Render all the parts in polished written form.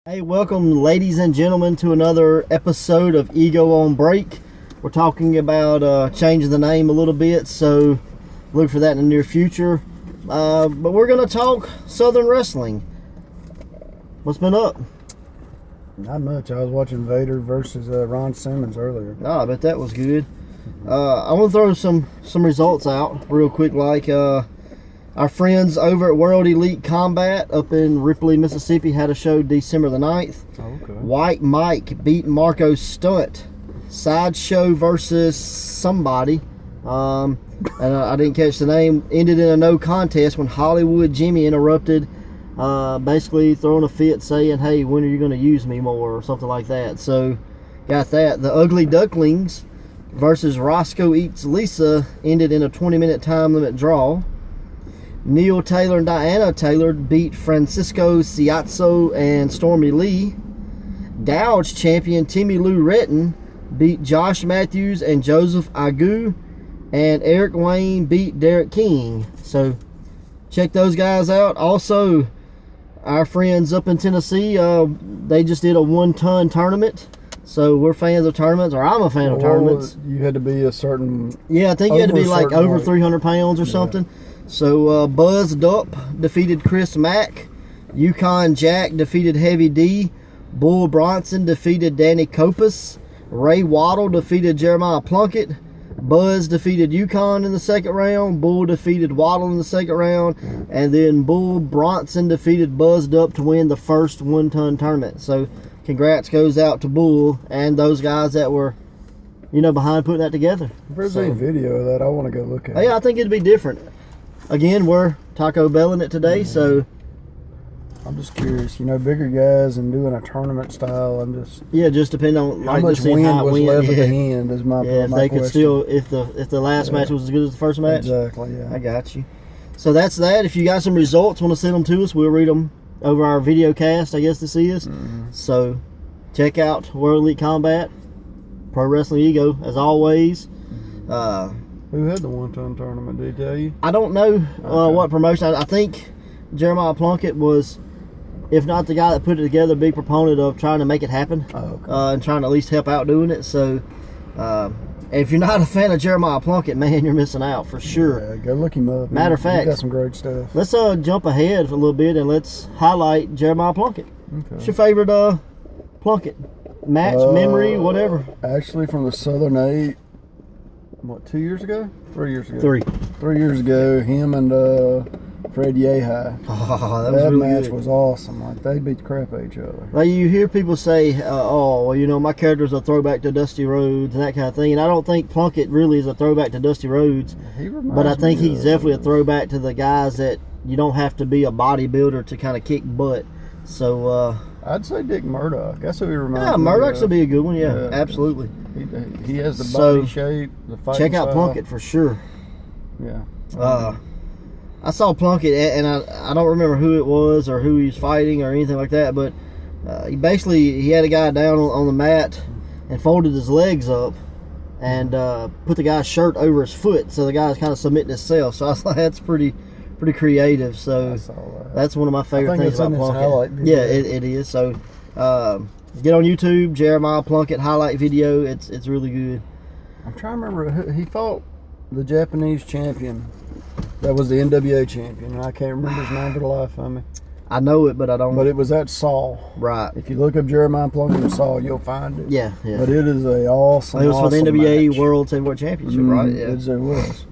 Hey, welcome ladies and gentlemen to another episode of Ego on Break. We're talking about changing the name a little bit, so look for that in the near future. But we're going to talk Southern Wrestling. What's been up? Not much. I was watching Vader versus Ron Simmons earlier. Oh, I bet that was good. I want to throw some results out real quick, like our friends over at World Elite Combat up in Ripley, Mississippi had a show December the 9th. Okay. White Mike beat Marco Stunt. Sideshow versus somebody. And I didn't catch the name. Ended in a no contest when Hollywood Jimmy interrupted, basically throwing a fit saying, hey, when are you going to use me more, or something like that. So, got that. The Ugly Ducklings versus Roscoe Eats Lisa ended in a 20-minute time limit draw. Neil Taylor and Diana Taylor beat Francisco Ciazzo and Stormy Lee. Dowdge champion Timmy Lou Retton beat Josh Matthews and Joseph Agu. And Eric Wayne beat Derek King. So, check those guys out. Also, our friends up in Tennessee, they just did a 1-ton tournament. So, we're fans of tournaments, or I'm a fan of tournaments. You had to be a certain... Yeah, I think you had to be like over weight. 300 pounds or something. So, Buzz Dupp defeated Chris Mack. Yukon Jack defeated Heavy D. Bull Bronson defeated Danny Kopus. Ray Waddle defeated Jeremiah Plunkett. Buzz defeated Yukon in the second round. Bull defeated Waddle in the second round. And then Bull Bronson defeated Buzz Dupp to win the first 1-ton tournament. So, congrats goes out to Bull and those guys that were, behind putting that together. If there's any video of that, I want to go look at it. Yeah, I think it'd be different. Again, we're Taco Belling it today, so... I'm just curious. Bigger guys and doing a tournament style, Yeah, just depending on... How much wind was left at the end is my if they could still... If the last match was as good as the first match? Exactly, yeah. I got you. So that's that. If you got some results, want to send them to us, we'll read them over our video cast, I guess, to see us. Mm-hmm. So, check out World Elite Combat, Pro Wrestling Ego, as always. Who had the 1-ton tournament, did he tell you? I don't know what promotion. I think Jeremiah Plunkett was, if not the guy that put it together, a big proponent of trying to make it happen. And trying to at least help out doing it. So, if you're not a fan of Jeremiah Plunkett, man, you're missing out for sure. Yeah, go look him up. Matter of fact, he got some great stuff. Let's jump ahead a little bit and let's highlight Jeremiah Plunkett. Okay. What's your favorite Plunkett match, memory, whatever? Actually, from the Southern 8. What, 2 years ago? 3 years ago? 3 years ago, him and Fred Yehai. Oh, that really match good. was awesome. Like, they beat the crap out of each other. Like, you hear people say, my character's a throwback to Dusty Rhodes and that kind of thing. And I don't think Plunkett really is a throwback to Dusty Rhodes. But I think he's definitely a throwback to the guys that you don't have to be a bodybuilder to kind of kick butt. So, I'd say Dick Murdoch. That's who he reminds me of. Yeah, Murdoch's would be a good one, yeah absolutely. He has the body shape, the fighting check out style. Plunkett for sure. Yeah. I saw Plunkett, and I don't remember who it was or who he was fighting or anything like that, but he had a guy down on the mat and folded his legs up and put the guy's shirt over his foot, so the guy's kind of submitting himself. So I was like, that's pretty creative. So that's one of my favorite things about Plunkett. Yeah, it is. So get on YouTube, Jeremiah Plunkett highlight video. It's really good. I'm trying to remember. He fought the Japanese champion that was the NWA champion, and I can't remember his name for the life of me. I know it, but I don't. But it was at Saul. Right. If you look up Jeremiah Plunkett and Saul, you'll find it. Yeah. But it is a awesome. It was for the NWA match. World Heavyweight Championship, right? Yeah. It was.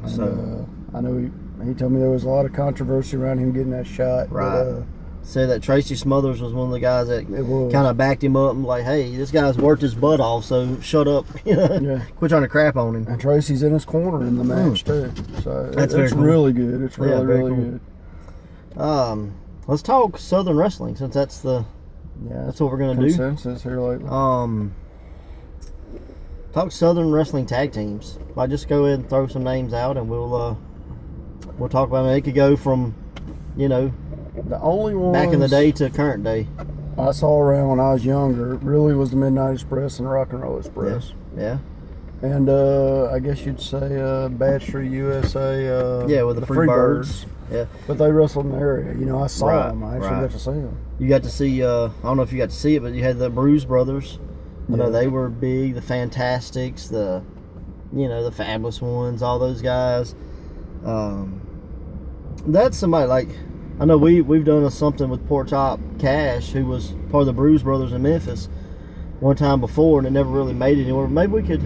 And, so I know he told me there was a lot of controversy around him getting that shot. Right. But, said that Tracy Smothers was one of the guys that kind of backed him up and like, hey, this guy's worked his butt off, so shut up. Quit trying to crap on him. And Tracy's in his corner in the match too. So it's cool. Really good. It's really cool. Good. Let's talk Southern Wrestling, since that's what we're gonna do. Consensus here lately. Talk Southern Wrestling tag teams. I just go ahead and throw some names out, and we'll talk about them. It could go from, the only one back in the day to current day. I saw around when I was younger really was the Midnight Express and Rock and Roll Express. Yeah. And I guess you'd say Bad Street USA. Yeah, with the Freebirds. Yeah. But they wrestled in the area. You know, I saw Right, them. I actually right. got to see them. You got to see, I don't know if you got to see it, but you had the Bruise Brothers. I know they were big, the Fantastics, the Fabulous Ones, all those guys. That's somebody like, I know we've done something with Pork Chop Cash, who was part of the Bruise Brothers in Memphis one time before, and it never really made it anywhere. Maybe we could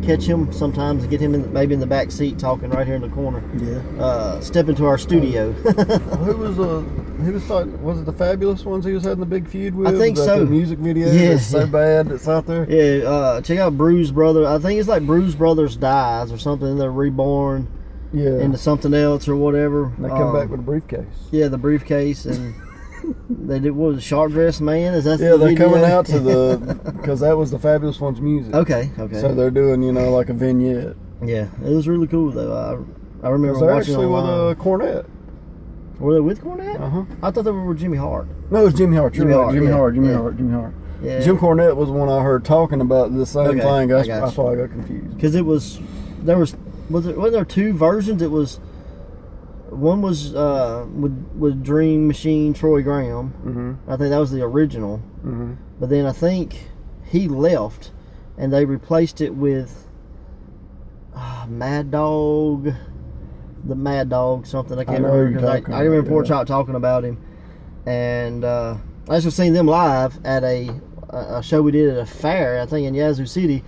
catch him sometimes and get him maybe in the back seat talking right here in the corner. Yeah. Step into our studio. He was it the Fabulous Ones he was having the big feud with? I think so. The music video Yeah, so bad it's out there. Yeah, check out Bruise Brothers. I think it's like Bruise Brothers Dies or something. They're reborn into something else or whatever. And they come back with a briefcase. Yeah, the briefcase, and they did, what was it, Shark Dress Man? Is that they're video? coming out to because that was the Fabulous Ones music. Okay. So they're doing, like a vignette. Yeah, it was really cool though. I remember They're watching actually online. with Cornette. Were they with Cornette? Uh-huh. I thought they were with Jimmy Hart. No, it was Jimmy Hart. Jimmy Hart. Jimmy Hart. Yeah. Jim Cornette was the one I heard talking about the same Okay, thing. I got That's why I got confused. Because wasn't there two versions? It was, one was with Dream Machine Troy Graham. Mm-hmm. I think that was the original. Mm-hmm. But then I think he left, and they replaced it with Mad Dog, the Mad Dog something. I can't remember because I remember Pork Chop talking about him, and I just seen them live at a show we did at a fair, I think in Yazoo City.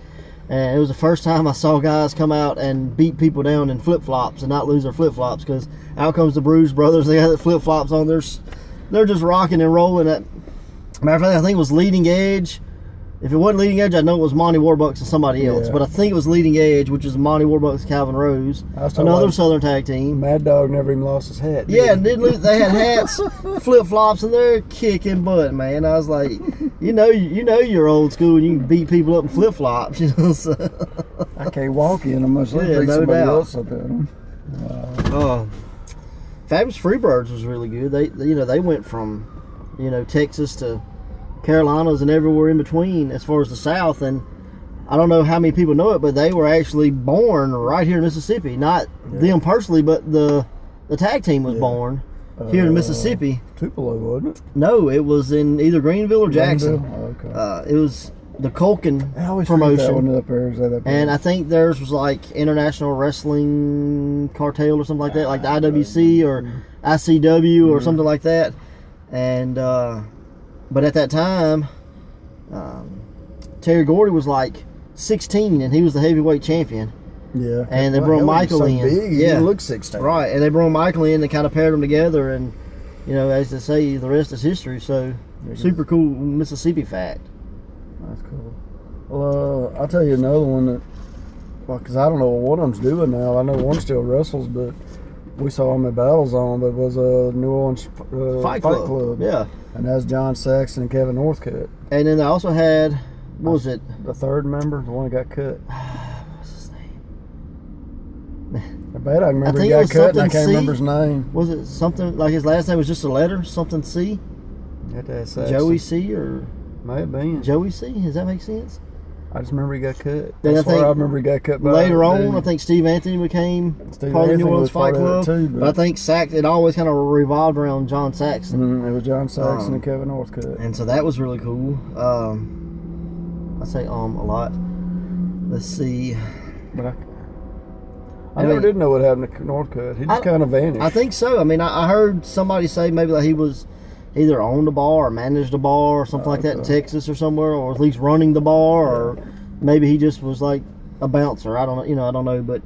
And it was the first time I saw guys come out and beat people down in flip-flops and not lose their flip-flops, because out comes the Bruise Brothers. They got the flip-flops on. They're just rocking and rolling. Matter of fact, I think it was Leading Edge. If it wasn't Leading Edge, I know it was Monty Warbucks and somebody else. Yeah. But I think it was Leading Edge, which is Monty Warbucks and Calvin Rose, another Southern tag team. Mad Dog never even lost his hat. Yeah, and didn't lose. They had hats, flip-flops, and they're kicking butt, man. I was like, you know you're old school and you can beat people up in flip-flops. You know, so. I can't walk in them much. Yeah, Beat no somebody doubt. else up in them. Fabulous Freebirds was really good. They went from, Texas to Carolinas and everywhere in between as far as the South, and I don't know how many people know it, but they were actually born right here in Mississippi. Not them personally, but the tag team was born here in Mississippi. Tupelo, wasn't it? No, it was in either Greenville or Jackson. Okay. It was the Culkin I always promotion. That one up there. And I think theirs was like International Wrestling Cartel or something like that, like the IWC or ICW or something like that. And but at that time, Terry Gordy was like 16 and he was the heavyweight champion. Yeah. And they brought Michael in. Big, he didn't look 16. Right, and they brought Michael in and kind of paired them together, and as they say, the rest is history. So super cool Mississippi fact. That's cool. Well, I'll tell you another one that, because I don't know what one of them's doing now. I know one still wrestles, but we saw him at Battlezone, but it was a New Orleans Fight Club. Yeah. And that's John Saxton and Kevin Northcutt. And then they also had, what was it? The third member, the one that got cut. What's his name? I bet I remember he got cut and I can't remember his name. Was it something, like his last name was just a letter? Something C? Joey C or? May have been. Joey C? Does that make sense? I just remember he got cut. Then I remember he got cut by later on. I think Steve Anthony became part of the New Orleans Fight Club. Too, but I think it always kind of revolved around John Saxton. It was John Saxton and Kevin Northcutt. And so that was really cool. I say a lot. Let's see. But I never did know what happened to Northcutt. He just kind of vanished. I think so. I mean, I heard somebody say maybe that he was either owned a bar or managed a bar or something like that in Texas or somewhere, or at least running the bar, or maybe he just was like a bouncer. I don't know. I don't know, but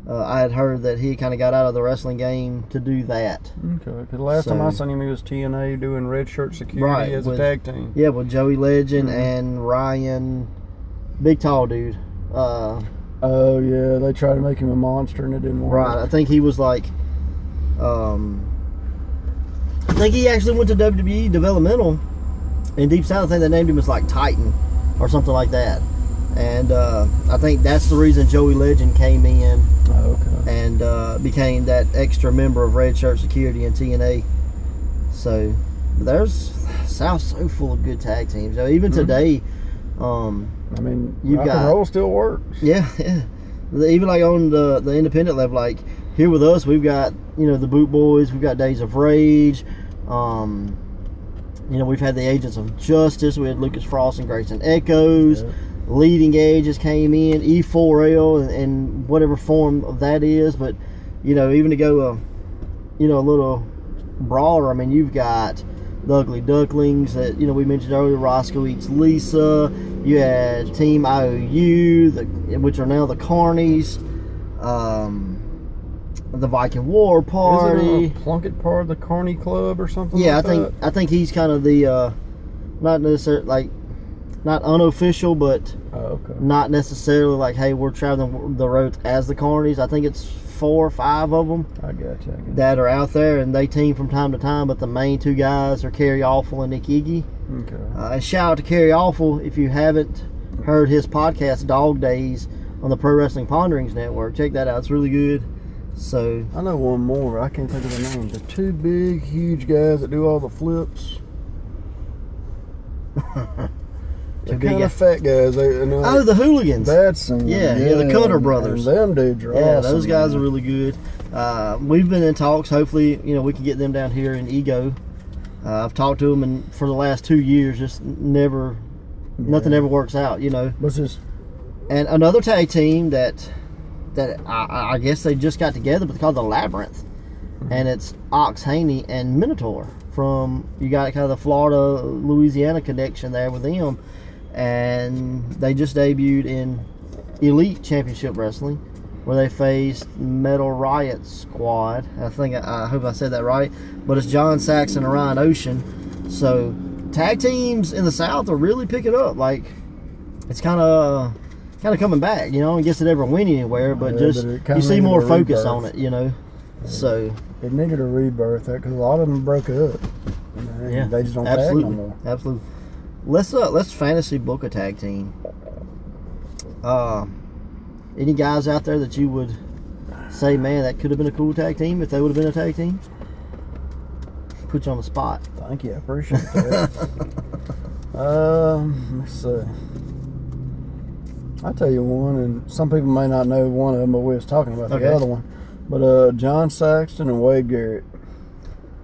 I had heard that he kind of got out of the wrestling game to do that. Okay, because the last time I seen him, he was TNA doing red shirt security as a tag team. Yeah, with Joey Legend and Ryan, big tall dude. Oh yeah, they tried to make him a monster and it didn't work. Right, I think he was like, I think he actually went to WWE Developmental in Deep South. I think they named him as like Titan or something like that. And I think that's the reason Joey Legend came in and became that extra member of Red Shirt Security in TNA. So there's South's so full of good tag teams. Even today, I mean, you've rock and roll still works. Yeah. Even like on the independent level, like here with us, we've got, you know, the Boot Boys, we've got Days of Rage, you know, we've had the Agents of Justice, we had Lucas Frost and Grayson Echoes, Leading Edges came in, E4L and whatever form of that is, but, you know, even to go, you know, a little broader, I mean, you've got the Ugly Ducklings that, you know, we mentioned earlier, Roscoe Eats Lisa, you had Team IOU, which are now the Carnies, the Viking War Party. Isn't Plunkett part of the Carney Club or something? Yeah, like I think he's kind of the not necessarily like not unofficial, but not necessarily like, hey, we're traveling the roads as the Carnies. I think it's 4 or 5 of them. I got you. That are out there, and they team from time to time. But the main 2 guys are Kerry Awful and Nick Iggy. Okay. And shout out to Kerry Awful if you haven't heard his podcast Dog Days on the Pro Wrestling Ponderings Network. Check that out; it's really good. So I know one more, but I can't think of the name. The 2 big, huge guys that do all the flips. They're kind of fat guys. The Hooligans. That's them. Yeah, the Kolar Brothers. And them dudes are awesome. awesome. Those guys are really good. We've been in talks. Hopefully, you know, we can get them down here in Ego. I've talked to them, and for the last 2 years, just nothing ever works out. You know. And another tag team that I guess they just got together, but they're called the Labyrinth, and it's Ox, Haney, and Minotaur. From, you got kind of the Florida Louisiana connection there with them, and they just debuted in Elite Championship Wrestling, where they faced Metal Riot Squad. I hope I said that right, but it's John Saxton and Ryan Ocean. So tag teams in the South are really picking up. Like, it's kind of coming back, you know. I guess it ever went anywhere, but you see more focus on it, you know. So it needed a rebirth because a lot of them broke up. Yeah, they just don't tag no more. Absolutely. Let's fantasy book a tag team. Any guys out there that you would say, man, that could have been a cool tag team if they would have been a tag team? Put you on the spot. Thank you, I appreciate that. Let's see. I'll tell you one, and some people may not know one of them, but we was talking about the other one. But John Saxton and Wade Garrett.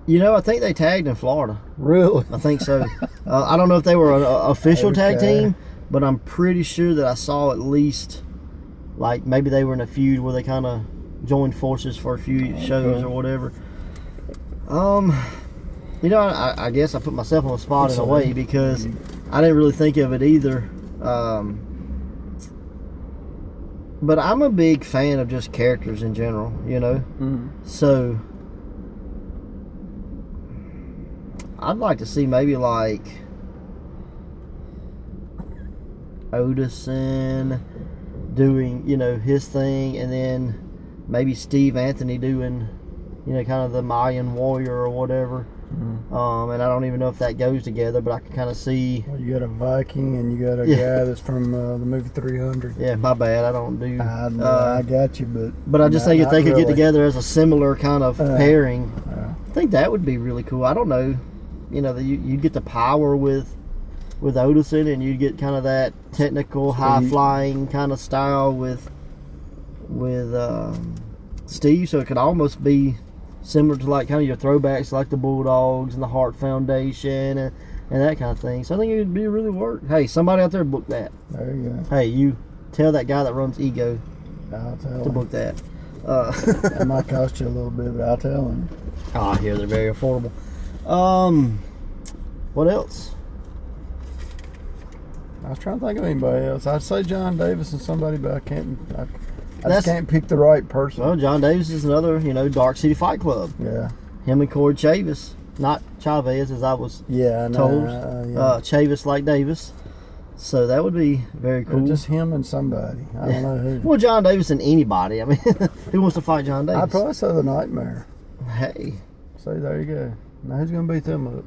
You know, I think they tagged in Florida. Really? I think so. I don't know if they were an official tag team, but I'm pretty sure that I saw at least, like, maybe they were in a feud where they kind of joined forces for a few shows or whatever. You know, I guess I put myself on the spot in a way because I didn't really think of it either. But I'm a big fan of just characters in general, you know? So I'd like to see maybe like Otis doing, you know, his thing, and then maybe Steve Anthony doing, you know, kind of the Mayan warrior or whatever. And I don't even know if that goes together, but I can kind of see. Well, you got a Viking and you got a guy that's from the movie 300. Yeah, my bad. I don't do. I got you, but I just think if they could get together as a similar kind of pairing, I think that would be really cool. I don't know, you know, you'd get the power with Odison, and you'd get kind of that technical, high flying kind of style with Steve. So it could almost be similar to like kind of your throwbacks like the Bulldogs and the Hart Foundation and that kind of thing. So I think it would be really work. Hey, somebody out there book that. There you go. Hey, you tell that guy that runs Ego to book that. That might cost you a little bit, but I'll tell him. Oh, I hear they're very affordable. What else? I was trying to think of anybody else. I'd say John Davis and somebody, but I just can't pick the right person. Well, John Davis is another, you know, Dark City Fight Club. Yeah. Him and Corey Chavis. Not Chavez, as I was told. Chavis like Davis. So that would be very cool. Or just him and somebody. I don't know who. Well, John Davis and anybody. I mean, who wants to fight John Davis? I'd probably say the Nightmare. Hey. So there you go. Now who's going to beat them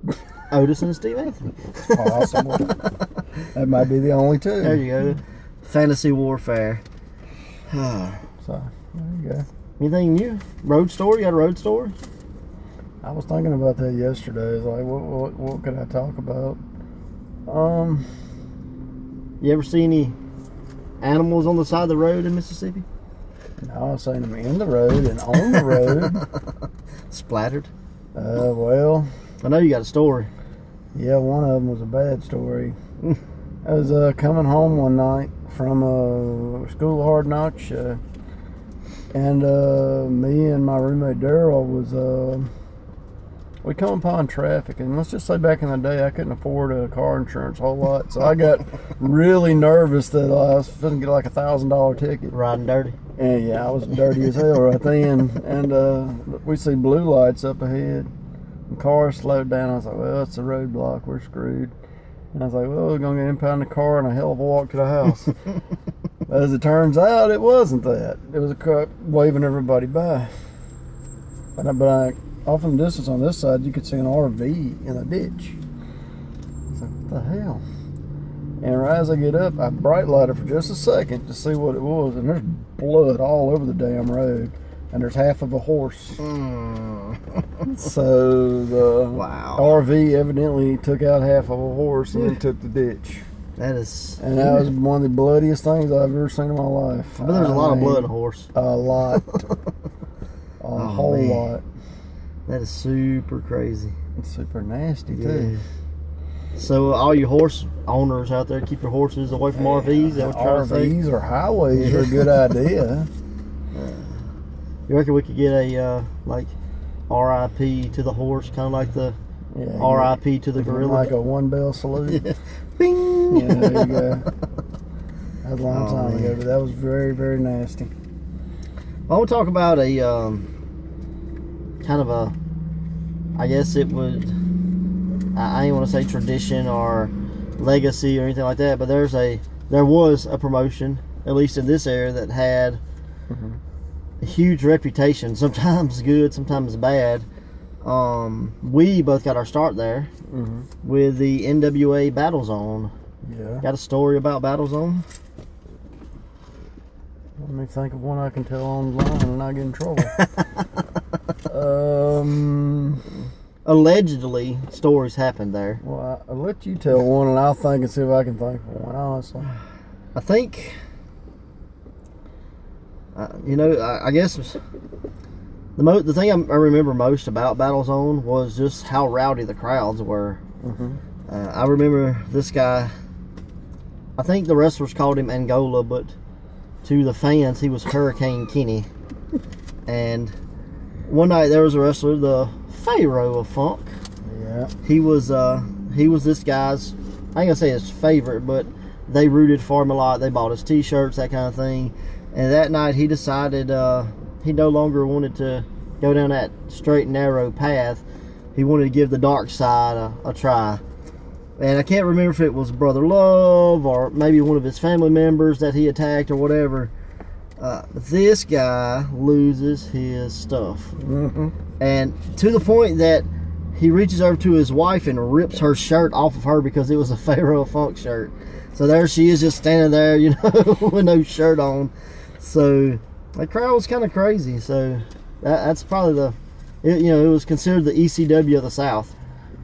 up? Otis and Steve Anthony. It's possible. That might be the only two. There you go. Fantasy warfare. So, there you go. Anything new? Road story? You got a road story? I was thinking about that yesterday. It's like, what could I talk about? You ever see any animals on the side of the road in Mississippi? No, I've seen them in the road and on the road. Splattered? Well, I know you got a story. yeah, one of them was a bad story. I was coming home one night from a School of Hard Knocks show, and me and my roommate Daryl was we come upon traffic, and let's just say back in the day I couldn't afford a car insurance a whole lot, so I got really nervous that I was going to get like $1,000 ticket. Riding dirty? And yeah, I was dirty as hell right then, and we see blue lights up ahead. The car slowed down. I was like, well, it's a roadblock, we're screwed. And I was like, well, we're going to get impound the car and a hell of a walk to the house. As it turns out, it wasn't that. It was a cop waving everybody by. But off in the distance on this side, you could see an RV in a ditch. I was like, what the hell? And right as I get up, I bright lighted for just a second to see what it was. And there's blood all over the damn road. And there's half of a horse. So the RV evidently took out half of a horse and then took the ditch. That is... And that was one of the bloodiest things I've ever seen in my life. But there's a lot of blood in a horse. A lot. A whole lot. That is super crazy. It's super nasty, too. So all you horse owners out there, keep your horses away from RVs. Is that what you're trying to say? RVs or highways are a good idea. You reckon we could get a like RIP to the horse, kind of like the RIP to the gorilla? Like a one bell salute. Yeah. Bing! Yeah, there you go. That was a long time ago, but that was very, very nasty. I want to talk about a kind of a, I guess it would, I ain't want to say tradition or legacy or anything like that, but there was a promotion, at least in this area, that had a huge reputation, sometimes good, sometimes bad. We both got our start there with the NWA Battlezone. Yeah. Got a story about Battlezone? Let me think of one I can tell online and not get in trouble. Allegedly, stories happened there. Well, I'll let you tell one and I'll think and see if I can think of one, honestly. I think, I guess the thing I remember most about Battlezone was just how rowdy the crowds were. I remember this guy, I think the wrestlers called him Angola, but to the fans, he was Hurricane Kenny. And one night there was a wrestler, the Pharaoh of Funk. Yeah. He was this guy's, I ain't gonna say his favorite, but they rooted for him a lot. They bought his t-shirts, that kind of thing. And that night he decided he no longer wanted to go down that straight and narrow path. He wanted to give the dark side a try. And I can't remember if it was Brother Love or maybe one of his family members that he attacked or whatever. This guy loses his stuff. And to the point that he reaches over to his wife and rips her shirt off of her because it was a Pharaoh Funk shirt. So there she is, just standing there, with no shirt on. So the crowd was kind of crazy. So that's probably it was considered the ECW of the South.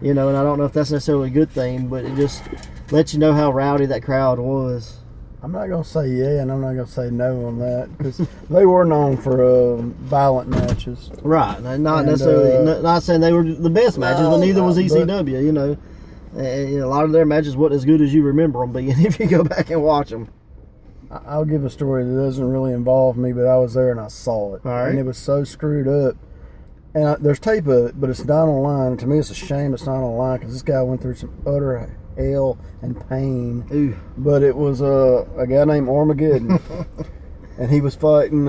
And I don't know if that's necessarily a good thing, but it just lets you know how rowdy that crowd was. I'm not going to say yeah, and I'm not going to say no on that, because they were known for violent matches. Right. Not necessarily, not saying they were the best matches, but neither was ECW, And a lot of their matches weren't as good as you remember them being if you go back and watch them. I'll give a story that doesn't really involve me, but I was there and I saw it. All right. And it was so screwed up. And there's tape of it, but it's not online. To me, it's a shame it's not online, because this guy went through some utter hell and pain. Ooh. But it was a guy named Armageddon. And he was fighting,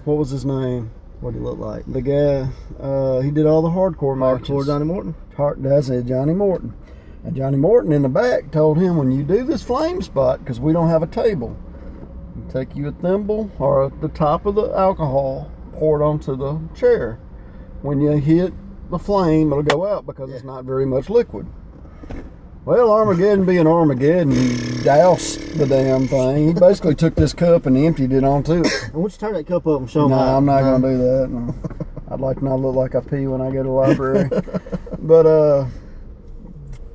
what was his name? What did he look like? The guy, he did all the hardcore matches. Hardcore Johnny Morton? That's it, Johnny Morton. And Johnny Morton in the back told him, when you do this flame spot, because we don't have a table, take you a thimble or the top of the alcohol, pour it onto the chair. When you hit the flame, it'll go out because it's not very much liquid. Well, Armageddon being Armageddon, he doused the damn thing. He basically took this cup and emptied it onto it. Why don't you turn that cup up and show them? No, I'm not going to do that. No. I'd like to not look like I pee when I go to the library. But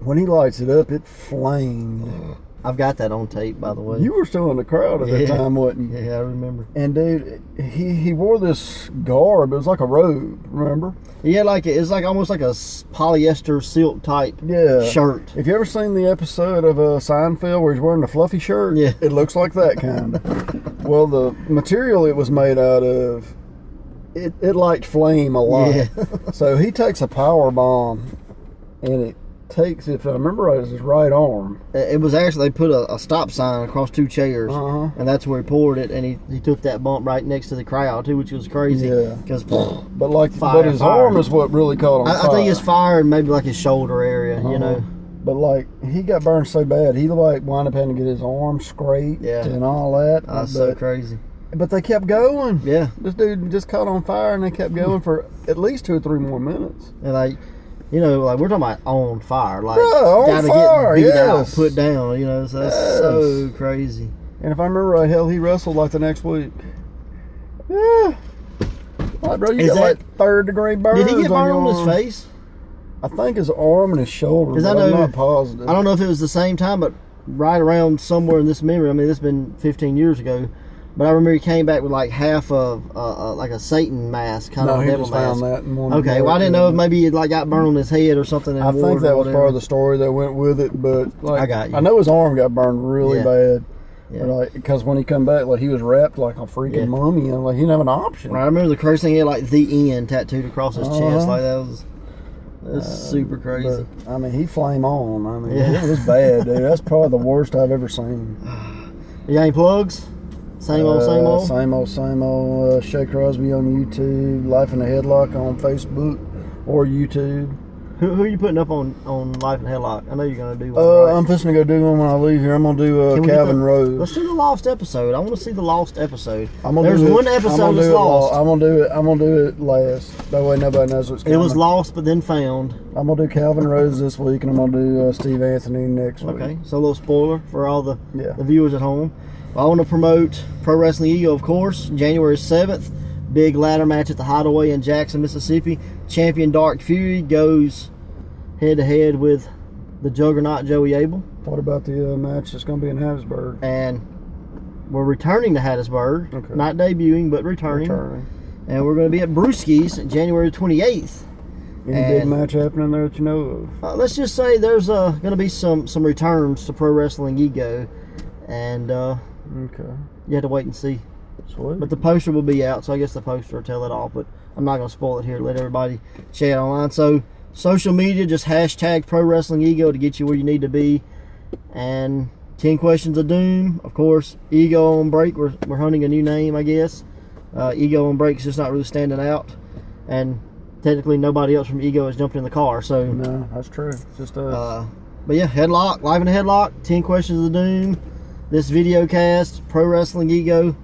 when he lights it up, it flamed. I've got that on tape, by the way. You were still in the crowd at that time, wasn't you? Yeah, I remember. And dude, he wore this garb. It was like a robe. Remember? Yeah, it's like almost like a polyester silk type shirt. If you ever seen the episode of Seinfeld where he's wearing the fluffy shirt, yeah, it looks like that kind. Well, the material it was made out of, it light flame a lot. Yeah. So he takes a power bomb, and it takes, if I remember right, it's his right arm. It was actually, they put a stop sign across two chairs, and that's where he poured it, and he took that bump right next to the crowd too, which was crazy. Yeah. But his arm is what really caught on fire. I think his fire and maybe like his shoulder area, you know. But like he got burned so bad, he like wound up having to get his arm scraped and all that. That's so crazy. But they kept going. Yeah. This dude just caught on fire, and they kept going for at least 2 or 3 more minutes. And like, you know, like we're talking about on fire, like gotta get beat out, put down, you know. So that's so crazy. And if I remember right, hell, he wrestled like the next week. Yeah. Like, bro, you got like 3rd-degree burns. Did he get burned on his face? I think his arm and his shoulder. Because I'm not positive. I don't know if it was the same time, but right around somewhere in this memory. I mean, this has been 15 years ago. But I remember he came back with like half of like a Satan mask, kind of a devil mask. Found that in one. Okay, well I didn't know if maybe it like got burned on his head or something. I think that was part of the story that went with it, but like, I got you. I know his arm got burned really bad. Yeah. Like, because when he come back, like he was wrapped like a freaking mummy, and like he didn't have an option. Right, I remember the crazy thing. He had like the end tattooed across his chest, like that's super crazy. But, I mean, he flame on. I mean, it was bad, dude. That's probably the worst I've ever seen. You got any plugs? Same old. Same old. Shay Crosby on YouTube, Life in a Headlock on Facebook or YouTube. Who are you putting up on Life in a Headlock? I know you're going to do one. Right? I'm fixing to go do one when I leave here. I'm going to do Gavin Road. Let's do the lost episode. I want to see the lost episode. There's one episode that's lost. I'm going to do it last. That way nobody knows what's coming. It was lost but then found. I'm going to do Calvin Rose this week, and I'm going to do Steve Anthony next week. Okay, so a little spoiler for all the viewers at home. I want to promote Pro Wrestling Ego, of course, January 7th. Big ladder match at the Hideaway in Jackson, Mississippi. Champion Dark Fury goes head-to-head with the Juggernaut Joey Abel. What about the match that's going to be in Hattiesburg? And we're returning to Hattiesburg. Okay. Not debuting, but returning. And we're going to be at Brewski's January 28th. Any big match happening there that you know of? Let's just say there's going to be some returns to Pro Wrestling Ego. And you have to wait and see. Sweet. But the poster will be out, so I guess the poster will tell it all. But I'm not going to spoil it here. Let everybody chat online. So social media, just hashtag Pro Wrestling Ego to get you where you need to be. And 10 Questions of Doom, of course. Ego on Break. We're hunting a new name, I guess. Ego on Break's just not really standing out. And technically nobody else from Ego has jumped in the car. So no, that's true. Just us. But yeah, Headlock, Live in a Headlock, 10 Questions of Doom. This video cast, Pro Wrestling Ego,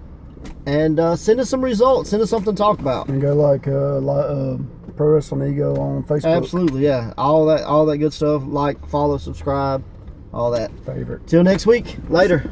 and send us some results. Send us something to talk about. And go like Pro Wrestling Ego on Facebook. Absolutely, yeah. All that good stuff. Like, follow, subscribe, all that. Favorite. Till next week. Later.